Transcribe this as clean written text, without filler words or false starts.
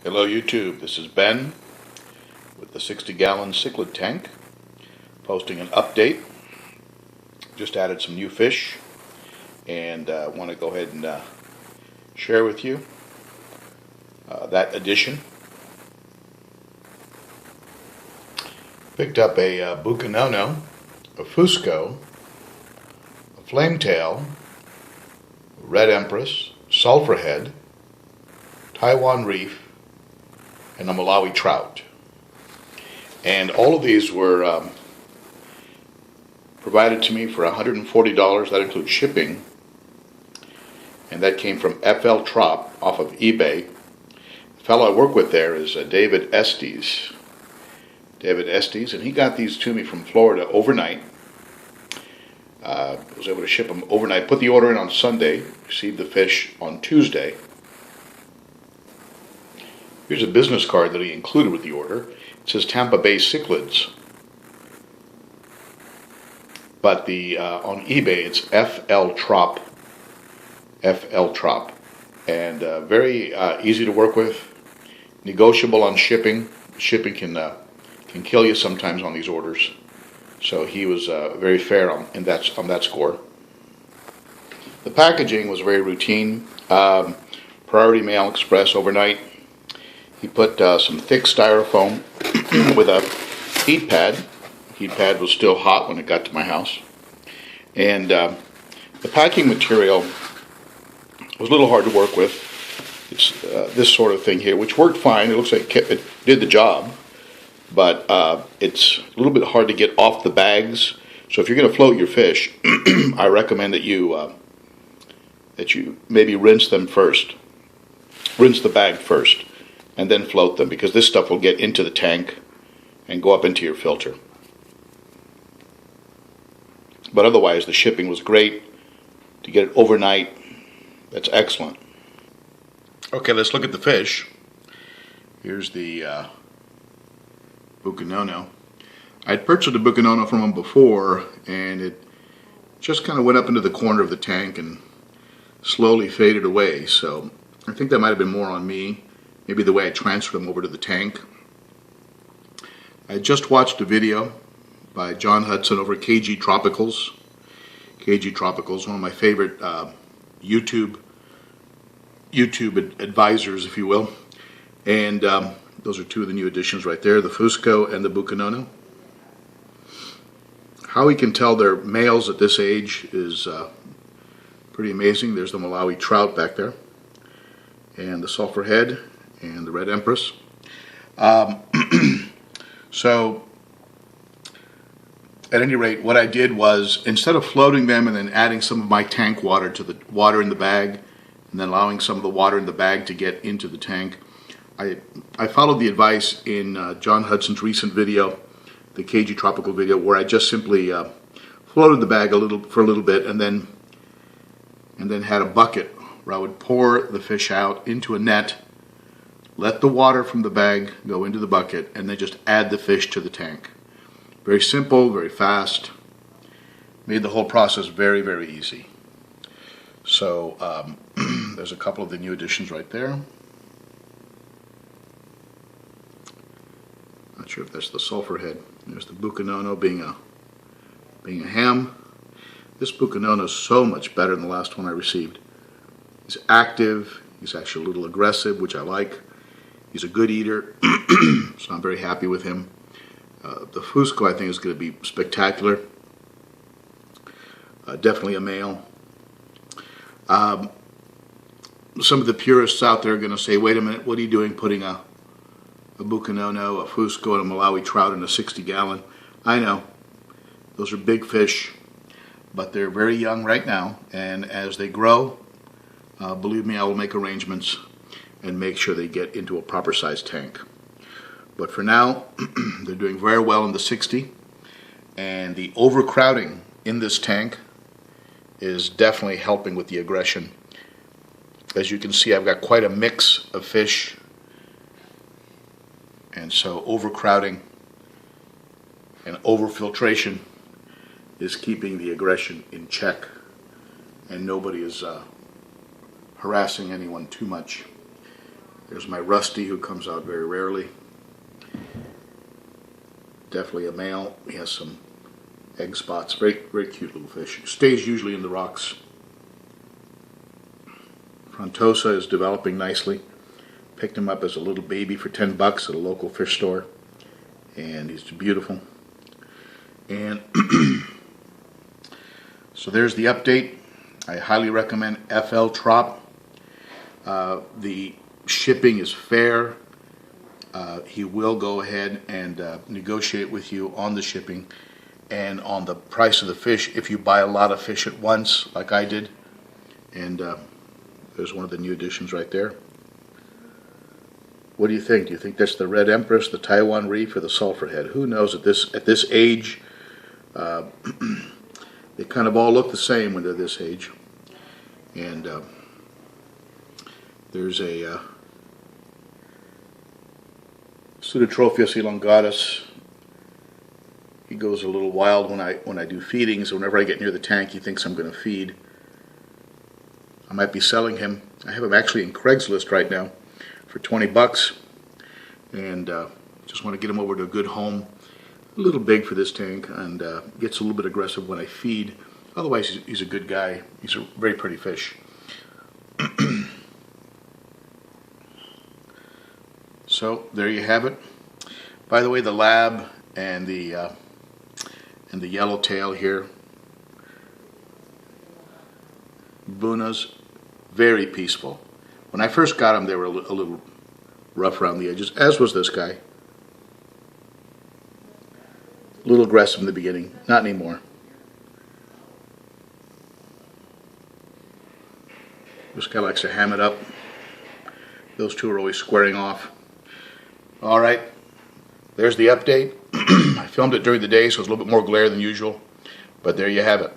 Hello YouTube, this is Ben with the 60-gallon Cichlid tank, posting an update. Just added some new fish and want to go ahead and share with you that addition. Picked up a bucanono, a fusco, a flametail, red empress, sulphurhead, Taiwan reef, and a Malawi trout. And all of these were provided to me for $140. That includes shipping. And that came from FLTROP off of eBay. The fellow I work with there is David Estes. And he got these to me from Florida overnight. Was able to ship them overnight. Put the order in on Sunday. Received the fish on Tuesday. Here's a business card that he included with the order. It says Tampa Bay Cichlids. But on eBay it's FLTROP. And very easy to work with. Negotiable on shipping. Shipping can kill you sometimes on these orders. So he was very fair on that score. The packaging was very routine. Priority Mail Express overnight. He put some thick styrofoam with a heat pad. The heat pad was still hot when it got to my house. And the packing material was a little hard to work with. It's this sort of thing here, which worked fine. It looks like it did the job. But it's a little bit hard to get off the bags. So if you're going to float your fish, I recommend that you maybe rinse them first. Rinse the bag first. And then float them, because this stuff will get into the tank and go up into your filter. But otherwise, the shipping was great. To get it overnight, that's excellent. Okay, let's look at the fish. Here's the bucanono. I'd purchased a bucanono from him before, and it just kind of went up into the corner of the tank and slowly faded away. So I think that might have been more on me. Maybe the way I transferred them over to the tank. I just watched a video by John Hudson over at KG Tropicals. KG Tropicals, one of my favorite YouTube advisors, if you will. And those are two of the new additions right there, the Fusco and the Bucanono. How we can tell they're males at this age is pretty amazing. There's the Malawi trout back there, and the sulphurhead, and the red empress. So at any rate, what I did was, instead of floating them and then adding some of my tank water to the water in the bag, and then allowing some of the water in the bag to get into the tank, I followed the advice in John Hudson's recent video, the KG Tropical video, where I just simply floated the bag for a little bit, and then had a bucket where I would pour the fish out into a net, let the water from the bag go into the bucket, and then just add the fish to the tank. Very simple, very fast. Made the whole process very, very easy. So there's a couple of the new additions right there. Not sure if that's the sulphurhead. There's the bucanono being a ham. This bucanono is so much better than the last one I received. He's active. He's actually a little aggressive, which I like. He's a good eater, so I'm very happy with him. The Fusco, I think, is going to be spectacular. Definitely a male. Some of the purists out there are going to say, wait a minute, what are you doing putting a bucanono, a Fusco, and a Malawi trout in a 60-gallon? I know, those are big fish, but they're very young right now, and as they grow, believe me, I will make arrangements and make sure they get into a proper size tank. But for now, they're doing very well in the 60, and the overcrowding in this tank is definitely helping with the aggression. As you can see, I've got quite a mix of fish, and so overcrowding and overfiltration is keeping the aggression in check, and nobody is harassing anyone too much. There's my Rusty, who comes out very rarely. Definitely a male. He has some egg spots. Very, very cute little fish. Stays usually in the rocks. Frontosa is developing nicely. Picked him up as a little baby for $10 at a local fish store, and he's beautiful. And so there's the update. I highly recommend FLTROP. The shipping is fair. He will go ahead and negotiate with you on the shipping and on the price of the fish if you buy a lot of fish at once, like I did. And there's one of the new additions right there. What do you think? Do you think that's the Red Empress, the Taiwan Reef, or the Sulphur Head? Who knows? At this age, they kind of all look the same when they're this age. And there's a Pseudotrophius elongatus. He goes a little wild when I do feedings. Whenever I get near the tank, he thinks I'm going to feed. I might be selling him. I have him actually in Craigslist right now for $20, and just want to get him over to a good home. A little big for this tank, and gets a little bit aggressive when I feed. Otherwise, he's a good guy. He's a very pretty fish. So there you have it. By the way, the lab and the yellowtail here, Bunas, very peaceful. When I first got them, they were a little rough around the edges, as was this guy. A little aggressive in the beginning, not anymore. This guy likes to ham it up. Those two are always squaring off. All right, there's the update. I filmed it during the day, so it's a little bit more glare than usual, but there you have it.